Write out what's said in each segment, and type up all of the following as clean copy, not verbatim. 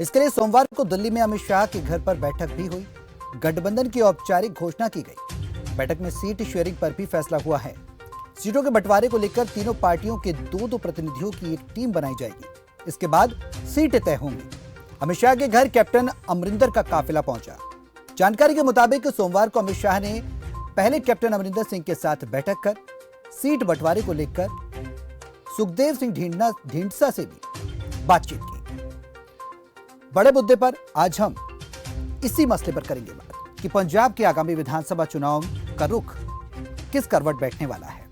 इसके लिए सोमवार को दिल्ली में अमित शाह के घर पर बैठक भी हुई। गठबंधन की औपचारिक घोषणा की गई। बैठक में सीट शेयरिंग पर भी फैसला हुआ है। सीटों के बंटवारे को लेकर तीनों पार्टियों के दो प्रतिनिधियों की एक टीम बनाई जाएगी। इसके बाद सीटें तय होंगी। अमित शाह के घर कैप्टन अमरिंदर का काफिला पहुंचा। जानकारी के मुताबिक सोमवार को अमित शाह ने पहले कैप्टन अमरिंदर सिंह के साथ बैठक कर सीट बंटवारे को लेकर सुखदेव सिंह ढींढसा से भी बातचीत की। बड़े मुद्दे पर आज हम इसी मसले पर करेंगे बात कि पंजाब के आगामी विधानसभा चुनाव का रुख किस करवट बैठने वाला है।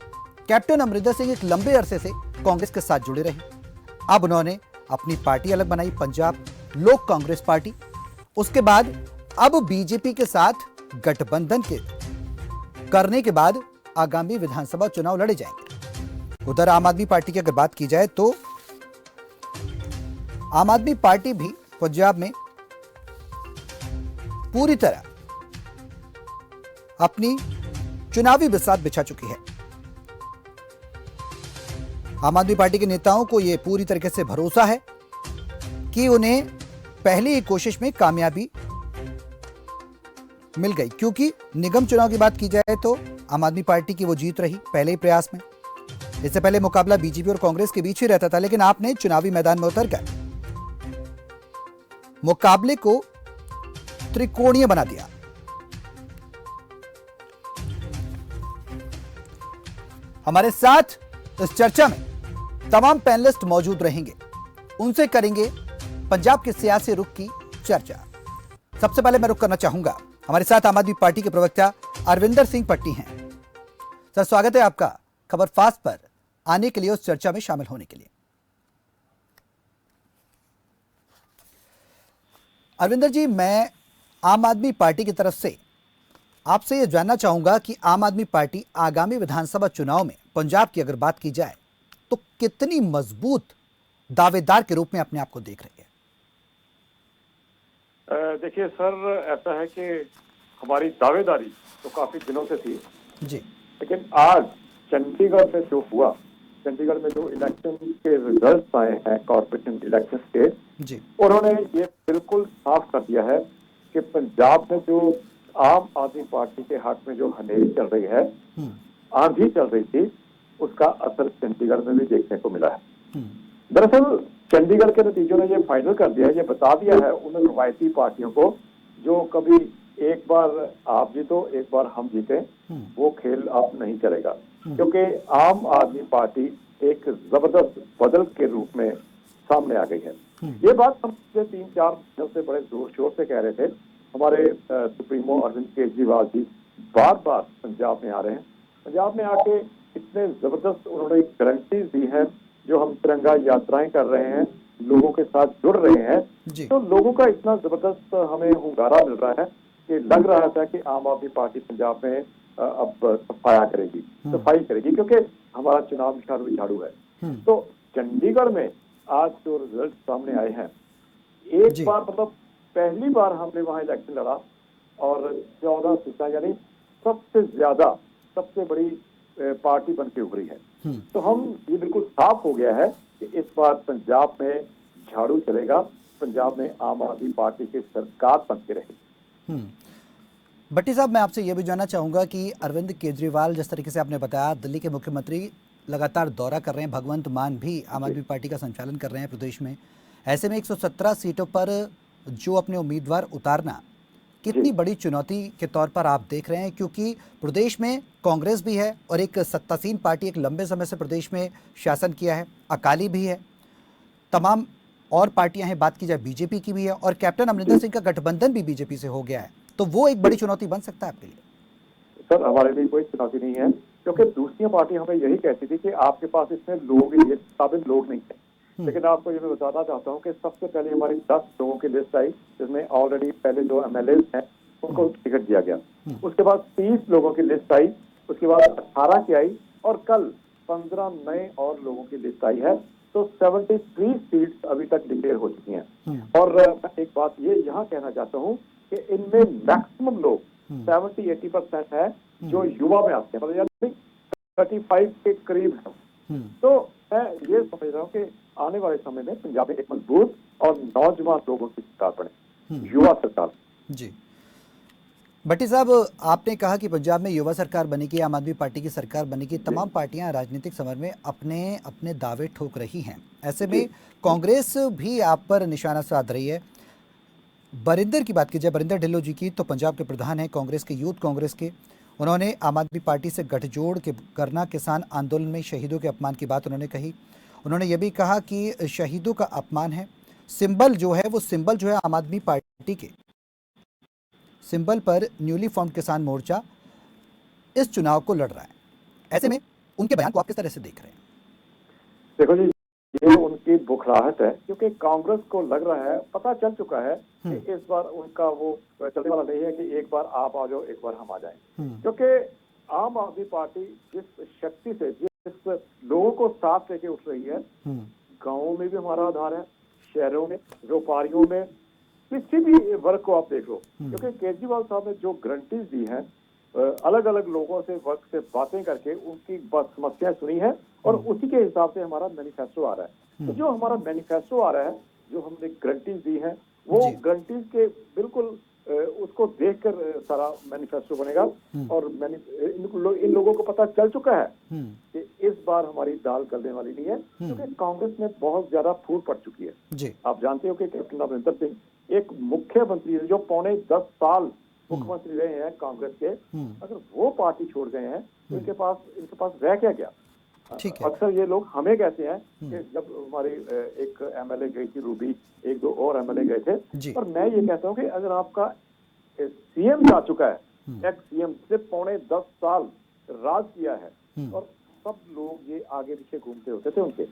कैप्टन अमरिंदर सिंह एक लंबे अरसे से कांग्रेस के साथ जुड़े रहे। अब उन्होंने अपनी पार्टी अलग बनाई, पंजाब लोक कांग्रेस पार्टी। उसके बाद अब बीजेपी के साथ गठबंधन के करने के बाद आगामी विधानसभा चुनाव लड़े जाएंगे। उधर आम आदमी पार्टी की अगर बात की जाए तो आम आदमी पार्टी भी पंजाब में पूरी तरह अपनी चुनावी बिसात बिछा चुकी है। आम आदमी पार्टी के नेताओं को यह पूरी तरीके से भरोसा है कि उन्हें पहली ही कोशिश में कामयाबी मिल गई, क्योंकि निगम चुनाव की बात की जाए तो आम आदमी पार्टी की वो जीत रही पहले ही प्रयास में। इससे पहले मुकाबला बीजेपी और कांग्रेस के बीच ही रहता था, लेकिन आपने चुनावी मैदान में उतरकर मुकाबले को त्रिकोणीय बना दिया। हमारे साथ इस चर्चा में तमाम पैनलिस्ट मौजूद रहेंगे। उनसे करेंगे पंजाब के सियासी रुख की चर्चा। सबसे पहले मैं रुख करना चाहूंगा, हमारे साथ आम आदमी पार्टी के प्रवक्ता अरविंदर सिंह पट्टी हैं। सर, स्वागत है आपका खबर फास्ट पर आने के लिए, उस चर्चा में शामिल होने के लिए। अरविंदर जी, मैं आम आदमी पार्टी की तरफ से आपसे यह जानना चाहूंगा कि आम आदमी पार्टी आगामी विधानसभा चुनाव में पंजाब की अगर बात की जाए तो कितनी मजबूत दावेदार के रूप में अपने आप को देख रही है? देखिए सर, ऐसा है कि हमारी दावेदारी तो काफी दिनों से थी जी, लेकिन आज चंडीगढ़ में जो हुआ, चंडीगढ़ में जो इलेक्शन के रिजल्ट आए हैं कॉर्पोरेशन इलेक्शन के जी, उन्होंने ये बिल्कुल साफ कर दिया है कि पंजाब में जो आम आदमी पार्टी के हक में जो हनेरी चल रही है, आंधी चल रही थी, उसका असर चंडीगढ़ में भी देखने को मिला है। दरअसल चंडीगढ़ के नतीजों ने ये फाइनल कर दिया है, ये बता दिया है उन रवायती पार्टियों को जो कभी एक बार आप जीतो एक बार हम जीते, वो खेल अब नहीं चलेगा, क्योंकि आम आदमी पार्टी एक जबरदस्त बदल के रूप में सामने आ गई है। ये बात हम पिछले 3-4 दिनों से बड़े जोर शोर से कह रहे थे। हमारे सुप्रीमो अरविंद केजरीवाल जी बार बार पंजाब में आ रहे हैं। पंजाब में आके इतने जबरदस्त उन्होंने गारंटी दी है, जो हम तिरंगा यात्राएं कर रहे हैं, लोगों के साथ जुड़ रहे हैं, तो लोगों का इतना जबरदस्त हमें हुंगारा मिल रहा है कि लग रहा था कि आम आदमी पार्टी पंजाब में अब सफाई करेगी, क्योंकि हमारा चुनाव झाड़ू है। तो चंडीगढ़ में आज जो रिजल्ट सामने आए हैं, एक बार मतलब पहली बार हमने वहां इलेक्शन लड़ा और 14 सीटें, यानी सबसे ज्यादा सबसे बड़ी पार्टी बन के उभरी है। तो हम ये बिल्कुल साफ हो गया है कि इस बार पंजाब में झाड़ू चलेगा, पंजाब में आम आदमी पार्टी की सरकार बन के रहेगी। भट्टी साहब, मैं आपसे यह भी जानना चाहूंगा कि अरविंद केजरीवाल, जिस तरीके से आपने बताया, दिल्ली के मुख्यमंत्री लगातार दौरा कर रहे हैं, भगवंत मान भी आम आदमी पार्टी का संचालन कर रहे हैं प्रदेश में। ऐसे में 117 सीटों पर जो अपने उम्मीदवार उतारना कितनी बड़ी चुनौती के तौर पर आप देख रहे हैं, क्योंकि प्रदेश में कांग्रेस भी है और एक सत्तासीन पार्टी एक लंबे समय से प्रदेश में शासन किया है, अकाली भी है, तमाम और पार्टियां हैं, बात की जाए बीजेपी की भी है, और कैप्टन अमरिंदर सिंह का गठबंधन भी बीजेपी से हो गया है, तो वो एक बड़ी चुनौती बन सकता है आपके लिए? सर, हमारे लिए कोई चुनौती नहीं है, क्योंकि दूसरी पार्टी हमें यही कहती थी कि आपके पास इसमें लोग काबिल लोग नहीं है। लेकिन आपको ये मैं बताना चाहता हूँ कि सबसे पहले हमारी 10 लोगों की लिस्ट आई, जिसमें ऑलरेडी पहले जो MLAs हैं उनको टिकट दिया गया। उसके बाद 30 लोगों की लिस्ट आई, उसके बाद 18 की आई, और कल 15 नए और लोगों की लिस्ट आई है। तो 73 सीट्स अभी तक डिक्लेयर हो चुकी हैं। और मैं एक बात ये यहाँ कहना चाहता हूँ कि इनमें मैक्सिमम लोग 70-80% है जो युवा में आते हैं, मतलब 35 के करीब है। तो मैं ये समझ रहा हूँ कि आने वाले समय में पंजाब में एक मजबूत और नौजवान लोगों की सरकार बने, युवा सरकार। जी भट्टी साहब, आपने कहा कि पंजाब में युवा सरकार बनेगी, आम आदमी पार्टी की सरकार बनेगी। तमाम पार्टियां राजनीतिक समर में अपने अपने दावे ठोक रही हैं। ऐसे में कांग्रेस भी आप पर निशाना साध रही है। बरिंदर की बात की जाए, बरिंदर ढिल्लों जी की, तो पंजाब के प्रधान हैं कांग्रेस के, यूथ कांग्रेस के। उन्होंने आम आदमी पार्टी से गठजोड़ के करना, किसान आंदोलन में शहीदों के अपमान की बात उन्होंने कही। उन्होंने ये भी कहा कि शहीदों का अपमान है। सिंबल जो है वो सिंबल जो है आम आदमी पार्टी के सिंबल पर न्यूली फॉर्म्ड किसान मोर्चा इस चुनाव को लड़ रहा है। ऐसे में उनके बयान को आप किस तरह से देख रहे हैं? देखो जी, ये उनकी बुखराहट है, क्योंकि कांग्रेस को लग रहा है, पता चल चुका है कि इस बार उनका वो चलने वाला नहीं है कि एक बार आप आ जाओ एक बार हम आ जाएं। क्योंकि आम आदमी पार्टी जिस शक्ति से, जिस लोगों को साथ लेके उठ रही है, गांवों में भी हमारा आधार है, शहरों में, व्यापारियों में, किसी भी वर्ग को आप देख लो। क्योंकि केजरीवाल साहब ने जो गारंटीज दी हैं, अलग अलग लोगों से, वर्ग से बातें करके उनकी समस्याएं सुनी है, और उसी के हिसाब से हमारा मैनिफेस्टो आ रहा है। तो जो हमारा मैनिफेस्टो आ रहा है, जो हमने गारंटीज दी हैं, वो गारंटीज के बिल्कुल उसको देखकर सारा मैनिफेस्टो बनेगा। और इन लोगों को पता चल चुका है कि इस बार हमारी दाल गलने वाली नहीं है, क्योंकि कांग्रेस में बहुत ज्यादा फूट पड़ चुकी है। आप जानते हो कि कैप्टन अमरिंदर सिंह एक मुख्यमंत्री जो पौने 10 साल मुख्यमंत्री रहे हैं कांग्रेस के, अगर वो पार्टी छोड़ गए हैं तो इनके पास रह क्या गया? अक्सर ये लोग हमें कहते हैं कि जब हमारी एक एमएलए गई थी रूबी, एक दो और एमएलए गए थे, और मैं ये कहता हूँ कि अगर आपका सीएम जा चुका है, एक्स सीएम से पौने 10 साल राज किया है, और सब लोग ये आगे पीछे घूमते होते थे उनके,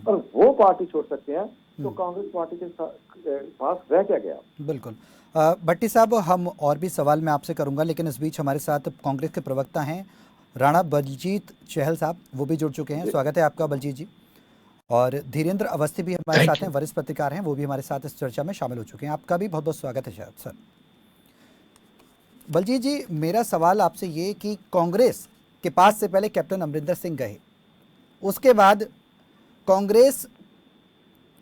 और वो पार्टी छोड़ सकते हैं, तो कांग्रेस पार्टी के पास रह क्या गया? बिल्कुल। भट्टी साहब, हम और भी सवाल मैं आपसे करूंगा, लेकिन इस बीच हमारे साथ कांग्रेस के प्रवक्ता हैं राणा बलजीत चहल साहब, वो भी जुड़ चुके हैं। स्वागत है आपका बलजीत जी। और धीरेन्द्र अवस्थी भी हमारे साथ हैं, वरिष्ठ पत्रकार हैं, वो भी हमारे साथ इस चर्चा में शामिल हो चुके हैं। आपका भी बहुत बहुत स्वागत है सर। बलजीत जी, मेरा सवाल आपसे ये कि कांग्रेस के पास से पहले कैप्टन अमरिंदर सिंह गए, उसके बाद कांग्रेस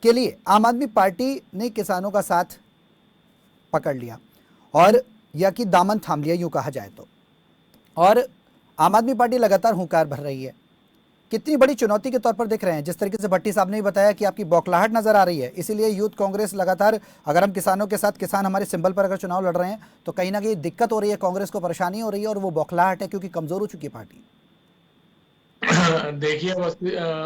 के लिए आम आदमी पार्टी ने किसानों का साथ पकड़ लिया, और या कि दामन थाम लिया, यूं कहा जाए तो, और आम आदमी पार्टी लगातार हुंकार भर रही है। कितनी बड़ी चुनौती के तौर पर देख रहे हैं? जिस तरीके से भट्टी साहब ने भी बताया कि आपकी बौखलाहट नजर आ रही है, इसीलिए यूथ कांग्रेस लगातार, अगर हम किसानों के साथ, किसान हमारे सिंबल पर अगर चुनाव लड़ रहे हैं, तो कहीं ना कहीं दिक्कत हो रही है, कांग्रेस को परेशानी हो रही है, और वो बौखलाहट है क्योंकि कमजोर हो चुकी है पार्टी। देखिए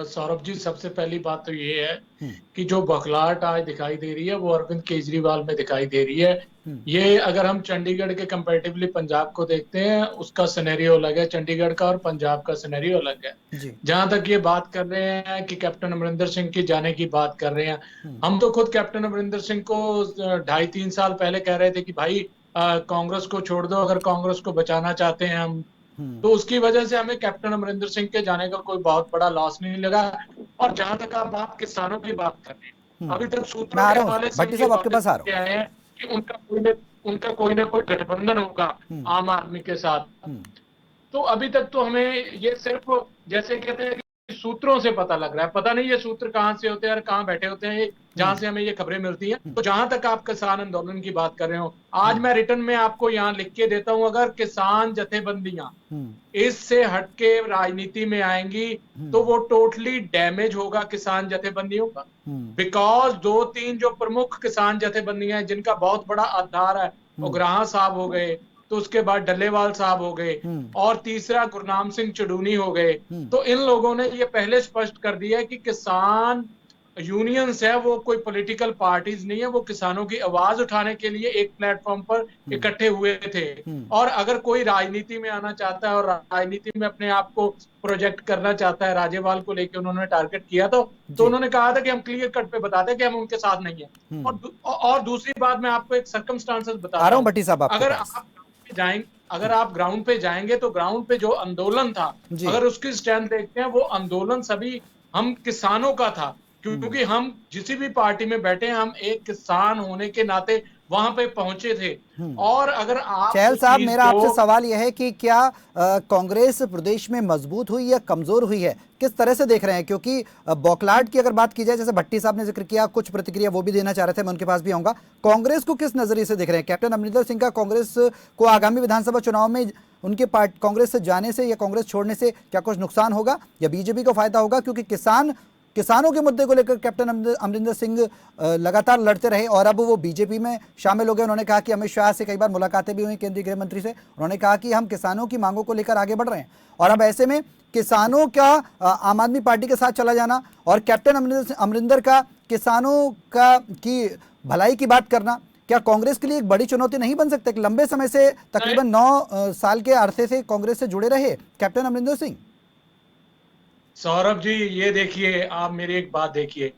सौरभ जी, सबसे पहली बात तो ये है कि जो बौखलाहट आज दिखाई दे रही है वो अरविंद केजरीवाल में दिखाई दे रही है। ये अगर हम चंडीगढ़ के कंपैरेटिवली पंजाब को देखते हैं, उसका सिनेरियो अलग है, चंडीगढ़ का और पंजाब का सिनेरियो अलग है। जहां तक ये बात कर रहे हैं कि कैप्टन अमरिंदर सिंह के जाने की बात कर रहे हैं, हम तो खुद कैप्टन अमरिंदर सिंह को 2.5-3 साल पहले कह रहे थे कि भाई कांग्रेस को छोड़ दो, अगर कांग्रेस को बचाना चाहते हैं हम, तो उसकी वजह से हमें कैप्टन अमरिंदर सिंह के जाने का कोई बहुत बड़ा लॉस नहीं लगा। और जहां तक आप किसानों की बात कर रहे हैं, अभी तक सूत्रों के हवाले से आपके पास आ रहा है कि उनका कोई ना कोई गठबंधन होगा आम आदमी के साथ। तो अभी तक तो हमें ये सिर्फ जैसे कहते हैं कि सूत्रों से पता लग रहा है, पता नहीं ये सूत्र कहां से होते हैं और कहां बैठे होते हैं, जहां से हमें ये खबरें मिलती हैं। तो जहां तक आप किसान आंदोलन की बात कर रहे हो, आज मैं रिटर्न में आपको यहाँ लिख के देता हूं, अगर किसान जथेबंदियां इससे हटके राजनीति में आएंगी तो वो टोटली डैमेज होगा किसान जथेबंदियों का। बिकॉज 2-3 जो प्रमुख किसान जथेबंदियां हैं जिनका बहुत बड़ा आधार है, उग्राहा साहब हो गए, तो उसके बाद डल्लेवाल साहब हो गए, और तीसरा गुरनाम सिंह चुडूनी हो गए। तो इन लोगों ने ये पहले स्पष्ट कर दिया है कि किसान यूनियंस है वो कोई पॉलिटिकल पार्टीज नहीं है, वो किसानों की आवाज उठाने के लिए एक प्लेटफॉर्म पर इकट्ठे हुए थे। और अगर कोई राजनीति में आना चाहता है और राजनीति में अपने आप को प्रोजेक्ट करना चाहता है, राज्यपाल को लेकर उन्होंने टारगेट किया, तो उन्होंने कहा था कि हम क्लियर कट पे बताते हैं कि हम उनके साथ नहीं है। और दूसरी बात, मैं आपको एक सर्कमस्टांसेस बता रहा हूं, भट्टी साहब, अगर आप ग्राउंड पे जाएंगे तो ग्राउंड पे जो आंदोलन था, अगर उसकी स्ट्रेंथ देखते हैं, वो आंदोलन सभी हम किसानों का था। क्योंकि हम जिस भी पार्टी में बैठे हैं, हम एक किसान होने के नाते वहां पे पहुंचे थे। और अगर आप चहल उस साहब, चीज मेरा को आपसे सवाल यह है कि क्या कांग्रेस प्रदेश में मजबूत हुई या कमजोर हुई है, किस तरह से देख रहे हैं? क्योंकि बौखलाहट की अगर बात की जाए, जैसे भट्टी साहब ने जिक्र किया, कुछ प्रतिक्रिया वो भी देना चाह रहे थे, मैं उनके पास भी आऊंगा। कांग्रेस को किस नजरिए से देख रहे हैं? कैप्टन अमरिंदर सिंह का कांग्रेस को आगामी विधानसभा चुनाव में उनके कांग्रेस से जाने से या कांग्रेस छोड़ने से क्या कुछ नुकसान होगा या बीजेपी को फायदा होगा? क्योंकि किसानों के मुद्दे को लेकर कैप्टन अमरिंदर सिंह लगातार लड़ते रहे और अब वो बीजेपी में शामिल हो गए। उन्होंने कहा कि अमित शाह से कई बार मुलाकातें भी हुई, केंद्रीय गृह मंत्री से। उन्होंने कहा कि हम किसानों की मांगों को लेकर आगे बढ़ रहे हैं और अब ऐसे में किसानों का आम आदमी पार्टी के साथ चला जाना और कैप्टन अमरिंदर का किसानों का की भलाई की बात करना, क्या कांग्रेस के लिए एक बड़ी चुनौती नहीं बन सकता? लंबे समय से तकरीबन 9 साल के अरसे से कांग्रेस से जुड़े रहे कैप्टन अमरिंदर सिंह। सौरभ जी, ये देखिए, आप मेरी एक बात देखिए।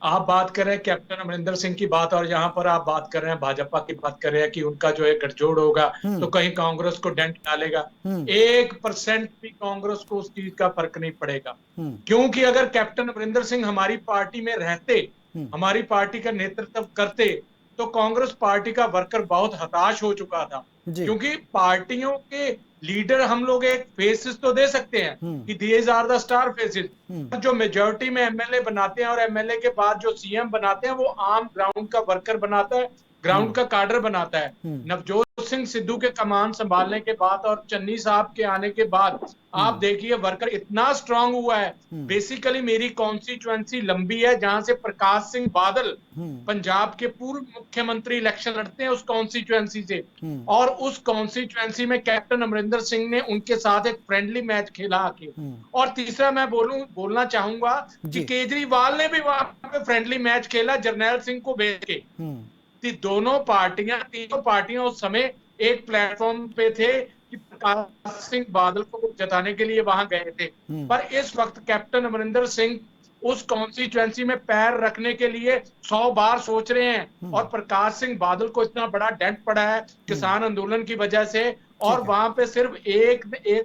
आप बात कर रहे हैं कैप्टन अमरिंदर सिंह की बात, और यहाँ पर आप बात कर रहे हैं भाजपा की बात कर रहे हैं कि उनका जो है गठजोड़ होगा तो कहीं कांग्रेस को डेंट डालेगा। 1% भी कांग्रेस को उस चीज का फर्क नहीं पड़ेगा। क्योंकि अगर कैप्टन अमरिंदर सिंह हमारी पार्टी में रहते, हमारी पार्टी का नेतृत्व करते, तो कांग्रेस पार्टी का वर्कर बहुत हताश हो चुका था। क्योंकि पार्टियों के लीडर हम लोग एक फेसेस तो दे सकते हैं कि these are the star faces, जो मेजोरिटी में एमएलए बनाते हैं और एमएलए के बाद जो सीएम बनाते हैं वो आम ग्राउंड का वर्कर बनाता है, ग्राउंड का काडर बनाता है। नवजोत सिंह सिद्धू के कमान संभालने के बाद और चन्नी साहब के आने के बाद आप देखिए वर्कर इतना स्ट्रांग हुआ है। बेसिकली मेरी कॉन्स्टिट्यूएंसी लंबी है, जहां से प्रकाश सिंह बादल पंजाब के पूर्व मुख्यमंत्री इलेक्शन लड़ते हैं उस कॉन्स्टिट्यूएंसी से, और उस कॉन्स्टिट्यूएंसी में कैप्टन अमरिंदर सिंह ने उनके साथ एक फ्रेंडली मैच खेला आके। और तीसरा मैं बोलना चाहूंगा कि केजरीवाल ने भी वहां पे फ्रेंडली मैच खेला जर्नैल सिंह को भेज के। तीनों पार्टियां उस समय एक प्लेटफॉर्म पे थे कि प्रकाश सिंह बादल को जताने के लिए वहां गए थे। पर इस वक्त कैप्टन अमरिंदर सिंह उस कॉन्स्टिट्यूएंसी में पैर रखने के लिए 100 बार सोच रहे हैं, और प्रकाश सिंह बादल को इतना बड़ा डेंट पड़ा है किसान आंदोलन की वजह से, और वहां पे सिर्फ एक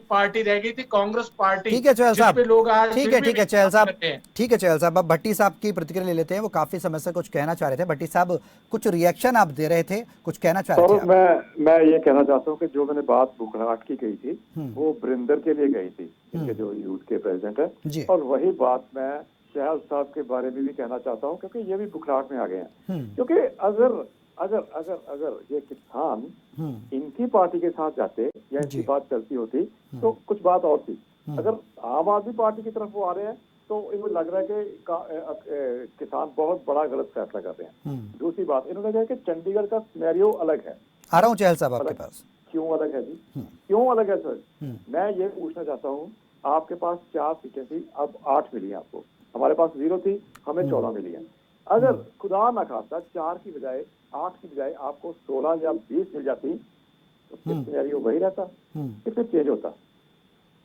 पार्टी रह गई थी, कांग्रेस पार्टी। ठीक है चहल साहब, पे लोग आज ठीक है चहल साहब, ठीक है चहल साहब। अब भट्टी साहब की प्रतिक्रिया ले लेते हैं, वो काफी समय से कुछ कहना चाह रहे थे। भट्टी साहब, कुछ रिएक्शन आप दे रहे थे, कुछ कहना चाह रहे थे? मैं ये कहना चाहता हूँ कि जो मैंने बात बुखलाहट की गई थी वो वरिंदर के लिए गई थी, इनके जो यूथ के प्रेसिडेंट है, और वही बात मैं चहल साहब के बारे में भी कहना चाहता हूँ, क्योंकि ये भी बुखलाहट में आ गए हैं। क्योंकि अगर अगर अगर अगर ये किसान इनकी पार्टी के साथ जाते या इनकी बात चलती होती तो कुछ बात और थी। अगर आम आदमी पार्टी की तरफ वो आ रहे हैं तो इनको लग रहा है कि किसान बहुत बड़ा गलत फैसला कर रहे हैं। दूसरी बात, इन्होंने कहा कि चंडीगढ़ का सिनेरियो अलग है। आ रहा हूँ चहल साहब आपके पास। क्यों अलग है जी? क्यों अलग है सर? मैं ये पूछना चाहता हूँ, आपके पास 4 सीटें थी, अब 8 मिली आपको। हमारे पास 0 थी, हमें 14 मिली है। अगर खुदा ना खास्ता 4 की बजाय 8 की बजाय आपको 16 या 20 मिल जाती तो फिर सिनेरियो वही रहता, फिर चेंज होता।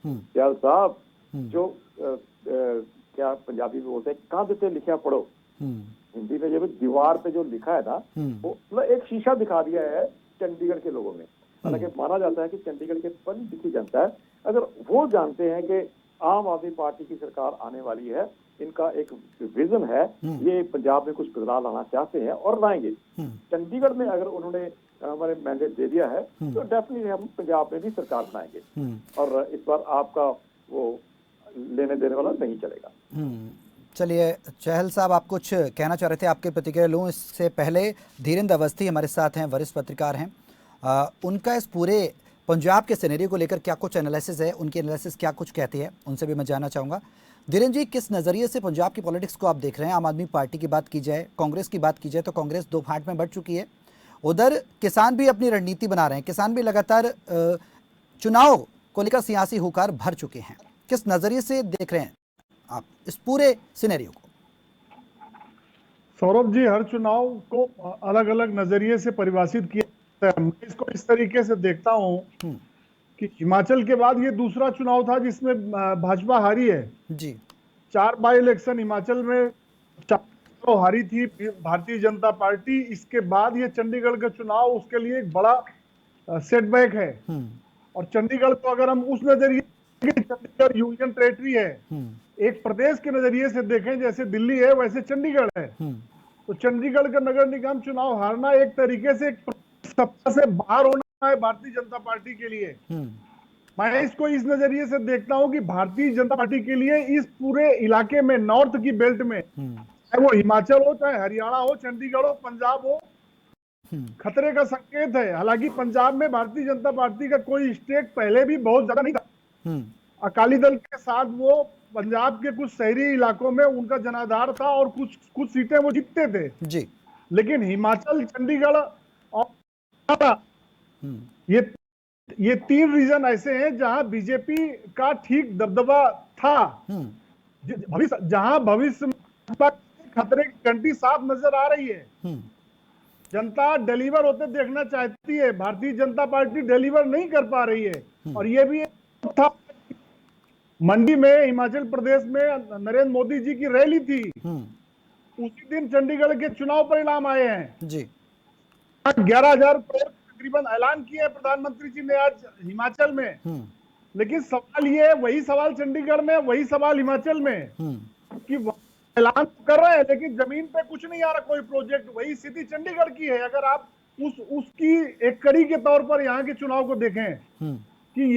चहल साहब, जो क्या पंजाबी में बोलते हैं, कंध पे लिखा पढ़ो, हिंदी में जब दीवार पे जो लिखा है ना, वो मतलब एक शीशा दिखा दिया है चंडीगढ़ के लोगों में। हालांकि माना जाता है कि चंडीगढ़ के पढ़ी लिखी जनता है, अगर वो जानते हैं कि आम आदमी पार्टी की सरकार आने वाली है, इनका एक विजन है, ये पंजाब में कुछ बदलाव लाना चाहते हैं और लाएंगे। चंडीगढ़ में अगर उन्होंने हमारे मैंडेट दे दिया है तो डेफिनेटली हम पंजाब में भी सरकार बनाएंगे, और इस बार आपका वो लेने देने वाला नहीं चलेगा। चलिए चहल साहब, आप कुछ कहना चाह रहे थे, आपके प्रतिक्रिया लूँ। इससे पहले धीरेन्द्र अवस्थी हमारे साथ हैं, वरिष्ठ पत्रकार हैं। उनका इस पूरे पंजाब के सिनेरियो को लेकर क्या कुछ एनालिसिस है, उनकी एनालिसिस क्या कुछ कहती है, उनसे भी मैं जानना चाहूँगा। धीरेन्द्र जी, किस नज़रिए से पंजाब की पॉलिटिक्स को आप देख रहे हैं? आम आदमी पार्टी की बात की जाए, कांग्रेस की बात की जाए तो कांग्रेस 2 फाट में बढ़ चुकी है, उधर किसान भी अपनी रणनीति बना रहे हैं, किसान भी लगातार चुनाव को लेकर सियासी हुकार भर चुके हैं। किस नज़रिए से देख रहे हैं आप इस पूरे सिनेरियो को? सौरभ जी, हर चुनाव को अलग अलग नजरिए से परिभाषित किया जाता है। मैं इसको इस तरीके से देखता हूं कि हिमाचल के बाद ये दूसरा चुनाव था जिसमें भाजपा हारी है जी। 4 बाई इलेक्शन हिमाचल में 4 हारी थी भारतीय जनता पार्टी। इसके बाद ये चंडीगढ़ का चुनाव उसके लिए एक बड़ा सेटबैक है। और चंडीगढ़ को अगर हम उस नजरिए, चंडीगढ़ यूनियन टेरिटरी है, एक प्रदेश के नजरिए से देखें, जैसे दिल्ली है वैसे चंडीगढ़ है, तो चंडीगढ़ का नगर निगम चुनाव हारना एक तरीके से एक सत्ता से बाहर होना है भारतीय जनता पार्टी के लिए। मैं इसको इस नजरिए से देखता हूं कि भारतीय जनता पार्टी के लिए इस पूरे इलाके में, नॉर्थ की बेल्ट में, चाहे वो हिमाचल हो, चाहे हरियाणा हो, चंडीगढ़ हो, पंजाब हो, खतरे का संकेत है। हालांकि पंजाब में भारतीय जनता पार्टी का कोई स्टेक पहले भी बहुत ज्यादा नहीं था। अकाली दल के साथ वो पंजाब के कुछ शहरी इलाकों में उनका जनाधार था और कुछ सीटें वो जीतते थे जी। लेकिन हिमाचल, चंडीगढ़ और ये 3 रीजन ऐसे हैं जहां बीजेपी का ठीक दबदबा था, जहां भविष्य में खतरे की घंटी साफ नजर आ रही है। जनता डिलीवर होते देखना चाहती है, भारतीय जनता पार्टी डिलीवर नहीं कर पा रही है। और ये भी था, मंडी में, हिमाचल प्रदेश में नरेंद्र मोदी जी की रैली थी, उसी दिन चंडीगढ़ के चुनाव परिणाम आए हैं जी। 11,000 करोड़ तकरीबन ऐलान किया है प्रधानमंत्री जी ने आज हिमाचल में। लेकिन सवाल ये, वही सवाल चंडीगढ़ में, वही सवाल हिमाचल में, कि ऐलान कर रहे हैं लेकिन जमीन पे कुछ नहीं आ रहा, कोई प्रोजेक्ट। वही स्थिति चंडीगढ़ की है। अगर आप उसकी एक कड़ी के तौर पर यहाँ के चुनाव को देखें कि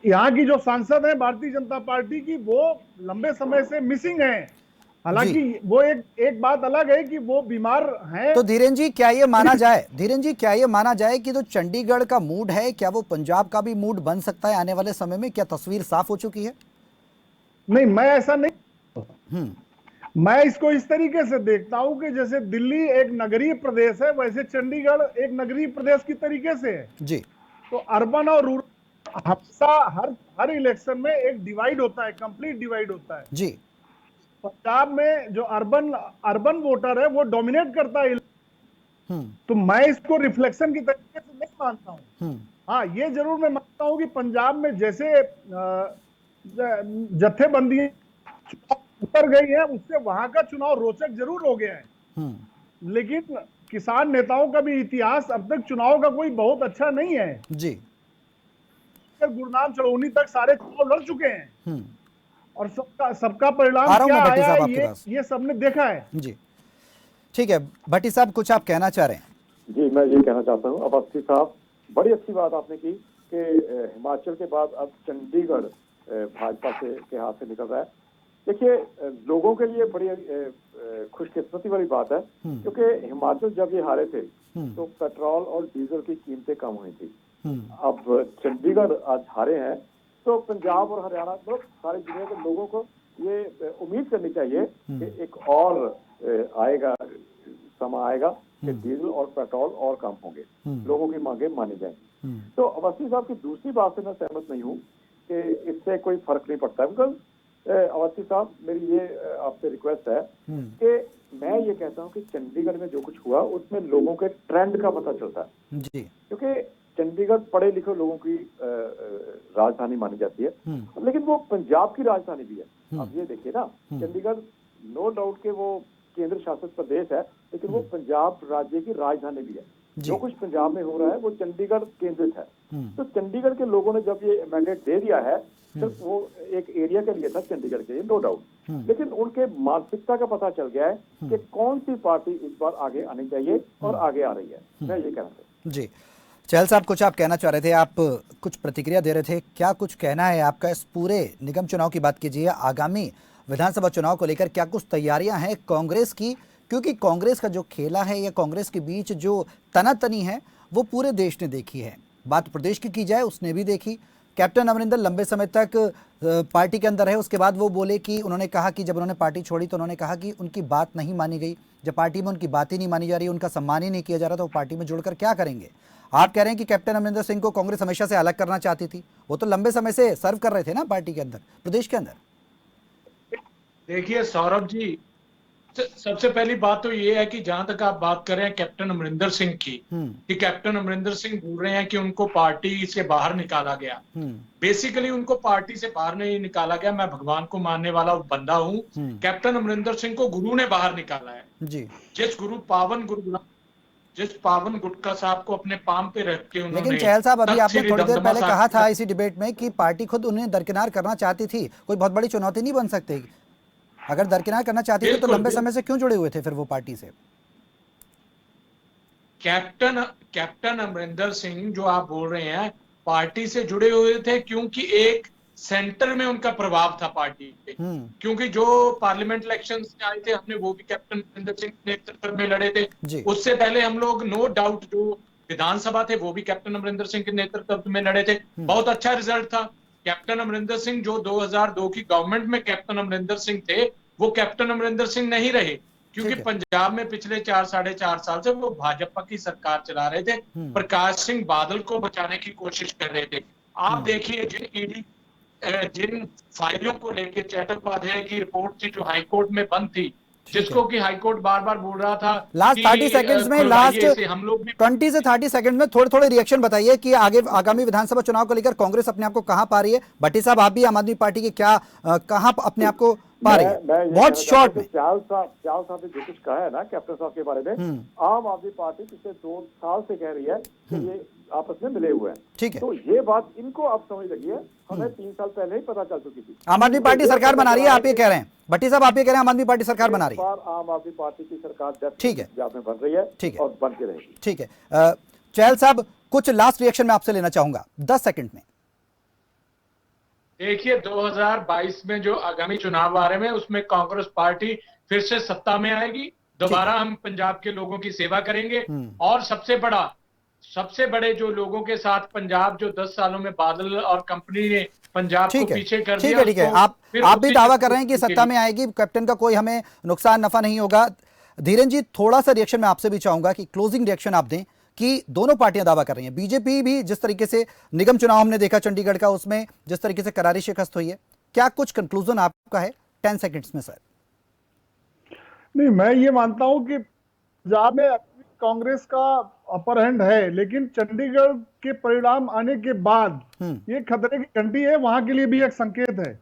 यहाँ की जो सांसद है भारतीय जनता पार्टी की, वो लंबे समय से मिसिंग है। हालांकि वो एक बात अलग है कि वो बीमार हैं। तो धीरेन जी, क्या ये माना जाए कि जो चंडीगढ़ का मूड है, क्या वो पंजाब का भी मूड बन सकता है आने वाले समय में? क्या तस्वीर साफ हो चुकी है? नहीं, मैं ऐसा नहीं, मैं इसको इस तरीके से देखता हूं कि जैसे दिल्ली एक नगरीय प्रदेश है, वैसे चंडीगढ़ एक नगरीय प्रदेश की तरीके से है जी। तो अर्बन और रूरल हमेशा हर इलेक्शन में एक डिवाइड होता है, कंप्लीट डिवाइड होता है जी। पंजाब में जो अर्बन वोटर है वो डोमिनेट करता है। तो मैं इसको रिफ्लेक्शन की तरीके से नहीं मानता हूं। हाँ, ये जरूर मैं मानता हूं कि पंजाब में जैसे जत्थेबंदी उतर गई है, उससे वहां का चुनाव रोचक जरूर हो गया है। लेकिन किसान नेताओं का भी इतिहास अब तक चुनाव का कोई बहुत अच्छा नहीं है जी। गुरनाम चड़ौनी तक सारे चुनाव लड़ चुके हैं और सबका परिणाम क्या आया है ये सबने देखा है जी। ठीक है भट्टी साहब, कुछ आप कहना चाह रहे हैं? जी, मैं ये कहना चाहता हूँ, अवस्थी साहब, बड़ी अच्छी बात आपने की कि हिमाचल के बाद अब चंडीगढ़ भाजपा के हाथ से निकल रहा है। देखिए, लोगों के लिए बड़ी खुशकिस्मती वाली बात है, क्योंकि हिमाचल जब ये हारे थे तो पेट्रोल और डीजल की कीमतें कम हुई थी। अब चंडीगढ़ आज हारे हैं तो पंजाब और हरियाणा, मतलब सारी दुनिया के लोगों को ये उम्मीद करनी चाहिए कि एक और आएगा, समा आएगा कि डीजल और पेट्रोल और कम होंगे, लोगों की मांगे मानी जाएंगी। तो अवस्थी साहब की दूसरी बात से मैं सहमत नहीं हूँ कि इससे कोई फर्क नहीं पड़ता। बिकॉज अवस्थी साहब, मेरी ये आपसे रिक्वेस्ट है कि मैं ये कहता हूँ कि चंडीगढ़ में जो कुछ हुआ उसमें लोगों के ट्रेंड का पता चलता है जी। क्योंकि चंडीगढ़ पढ़े लिखे लोगों की राजधानी मानी जाती है, लेकिन वो पंजाब की राजधानी भी है। अब ये देखिए ना, चंडीगढ़ नो डाउट के वो केंद्र शासित प्रदेश है, लेकिन वो पंजाब राज्य की राजधानी भी है। जो कुछ पंजाब में हो रहा है वो चंडीगढ़ केंद्रित है। तो चंडीगढ़ के लोगों ने जब ये मैंडेट दे दिया है, सिर्फ वो एक एरिया के लिए था, चंडीगढ़ के लिए, नो डाउट, लेकिन उनके मानसिकता का पता चल गया है कि कौन सी पार्टी इस बार आगे आनी चाहिए और आगे आ रही है। मैं ये कहना चाहता हूँ जी। चहल साहब, कुछ आप कहना चाह रहे थे, आप कुछ प्रतिक्रिया दे रहे थे, क्या कुछ कहना है आपका इस पूरे निगम चुनाव की बात कीजिए? आगामी विधानसभा चुनाव को लेकर क्या कुछ तैयारियां हैं कांग्रेस की? क्योंकि कांग्रेस का जो खेला है या कांग्रेस के बीच जो तनातनी है वो पूरे देश ने देखी है। बात प्रदेश की जाए, उसने भी देखी। कैप्टन अमरिंदर लंबे समय तक पार्टी के अंदर है, उसके बाद वो बोले कि उन्होंने कहा कि जब उन्होंने पार्टी छोड़ी तो उन्होंने कहा कि उनकी बात नहीं मानी गई। जब पार्टी में उनकी बात ही नहीं मानी जा रही, उनका सम्मान ही नहीं किया जा रहा, तो वो पार्टी में जुड़कर क्या करेंगे? आप कह रहे हैं कि कैप्टन अमरिंदर सिंह को कांग्रेस हमेशा से अलग करना चाहती थी, वो तो लंबे समय से सर्व कर रहे थे ना पार्टी के अंदर, प्रदेश के अंदर। देखिए सौरभ जी, सबसे पहली बात तो ये है कि जहां तक आप बात कर रहे हैं कैप्टन अमरिंदर सिंह की, कि कैप्टन अमरिंदर सिंह बोल रहे हैं कि उनको पार्टी से बाहर निकाला गया। बेसिकली उनको पार्टी से बाहर नहीं निकाला गया। मैं भगवान को मानने वाला बंदा हूं। कैप्टन अमरिंदर सिंह को गुरु ने बाहर निकाला है जी। जिस पावन गुटका साहब को अपने पाम पे रख के उन्होंने। लेकिन चहल साहब, अभी आपने थोड़ी देर पहले कहा था इसी डिबेट में कि पार्टी खुद उन्हें दरकिनार करना चाहती थी, कोई बहुत बड़ी चुनौती नहीं बन सकती। अगर दरकिनार करना चाहती थी तो बिल्कुल, लंबे समय से क्यों जुड़े हुए थे फिर वो पार्टी से? कैप्टन अमरिंदर सिंह जो आप बोल रहे हैं पार्टी से जुड़े हुए थे क्योंकि एक सेंटर में उनका प्रभाव था पार्टी पे। क्योंकि जो पार्लियामेंट इलेक्शन में आए थे हमने वो भी कैप्टन अमरिंदर सिंह के नेतृत्व में लड़े थे। जी। उससे पहले हम लोग नो डाउट जो विधानसभा थे वो भी कैप्टन अमरिंदर सिंह के नेतृत्व में लड़े थे। बहुत अच्छा रिजल्ट था। कैप्टन अमरिंदर सिंह जो 2002 की गवर्नमेंट में कैप्टन अमरिंदर सिंह थे वो कैप्टन अमरिंदर सिंह नहीं रहे क्योंकि पंजाब में पिछले 4-4.5 साल से वो भाजपा की सरकार चला रहे थे। प्रकाश सिंह बादल को बचाने की कोशिश कर रहे थे। आप देखिए जिन फाइलों को लेकर चट्टोपाध्याय की रिपोर्ट थी जो हाईकोर्ट में बंद थी, जिसको कि हाईकोर्ट बार बार बोल रहा था लास्ट 30 सेकंड्स में, लास्ट हम लोग भी 20 से 30 सेकंड में थोड़े थोड़े रिएक्शन बताइए कि आगे आगामी विधानसभा चुनाव को लेकर कांग्रेस अपने आप को कहां पा रही है? भट्टी साहब, आप भी आम आदमी पार्टी के क्या कहां अपने आप को पा रही है? बहुत शॉर्ट में। चाल साहब ने जो कुछ कहा है ना कैप्टन साहब के बारे में, आम आदमी पार्टी पिछले 2 साल से कह रही है कि ये आपस में मिले हुए हैं। ठीक है, तो ये बात इनको अब समझ लगी है, हमें 3 साल पहले ही पता चल चुकी थी। आम आदमी पार्टी सरकार बना रही है, आप ये कह रहे हैं? भट्टी साहब, आप ये कह रहे हैं आम आदमी पार्टी सरकार बना रही है? आम आदमी पार्टी की सरकार ठीक है, पंजाब में बन रही है, ठीक है, और बन के रहेगी। ठीक है। चहल साहब, कुछ लास्ट रिएक्शन में आपसे लेना चाहूंगा 10 सेकंड में। देखिए 2022 में जो आगामी चुनाव आ रहे हैं उसमें कांग्रेस पार्टी फिर से सत्ता में आएगी। दोबारा हम पंजाब के लोगों की सेवा करेंगे और सबसे बड़े जो लोगों के साथ पंजाब जो 10 सालों में बादल और कंपनी ने पंजाब को पीछे कर दिया। ठीक है, आप भी दावा कर रहे हैं कि सत्ता में आएगी, कैप्टन का कोई हमें नुकसान नफा नहीं होगा। धीरेन जी, थोड़ा सा रिएक्शन मैं आपसे भी चाहूंगा कि क्लोजिंग रिएक्शन आप दें कि दोनों पार्टियां दावा कर रही हैं। बीजेपी भी जिस तरीके से निगम चुनाव हमने देखा चंडीगढ़ का, उसमें जिस तरीके से करारी शिकस्त हुई है, क्या कुछ कंक्लूजन आपका है 10 सेकंड्स में सर? नहीं, मैं ये मानता हूं कि पंजाब में कांग्रेस का अपर हैंड है, लेकिन चंडीगढ़ के परिणाम आने के बाद ये खतरे की घंटी है, वहां के लिए भी एक संकेत है।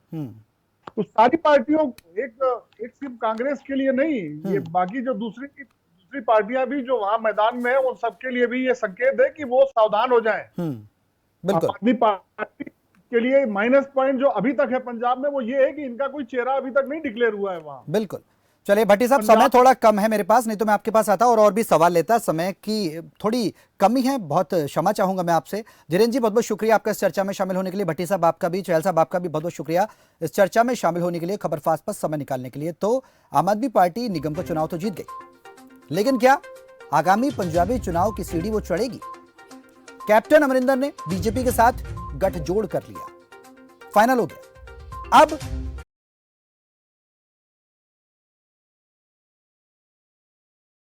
तो सारी पार्टियों, एक सिर्फ कांग्रेस के लिए नहीं, ये बाकी जो दूसरी पार्टियां भी जो वहां मैदान में है उन सबके लिए भी ये संकेत है कि वो सावधान हो जाएं। बिल्कुल। अपनी पार्टी के लिए माइनस पॉइंट जो अभी तक है पंजाब में वो ये है कि इनका कोई चेहरा अभी तक नहीं डिक्लेयर हुआ है वहां। बिल्कुल। चलिए भट्टी साहब, समय थोड़ा कम है मेरे पास, नहीं तो मैं आपके पास आता और भी सवाल लेता। समय की थोड़ी कमी है, बहुत क्षमा चाहूंगा मैं आपसे। धीरेन जी, बहुत बहुत शुक्रिया आपका इस चर्चा में शामिल होने के लिए। भट्टी साहब आपका भी, चहल साहब आपका भी बहुत बहुत शुक्रिया इस चर्चा में शामिल होने के लिए, खबर फास्ट पर समय निकालने के लिए। तो आम आदमी पार्टी निगम का चुनाव तो जीत गई, लेकिन क्या आगामी पंजाबी चुनाव की सीढ़ी वो चढ़ेगी? कैप्टन अमरिंदर ने बीजेपी के साथ गठजोड़ कर लिया, फाइनल हो गया। अब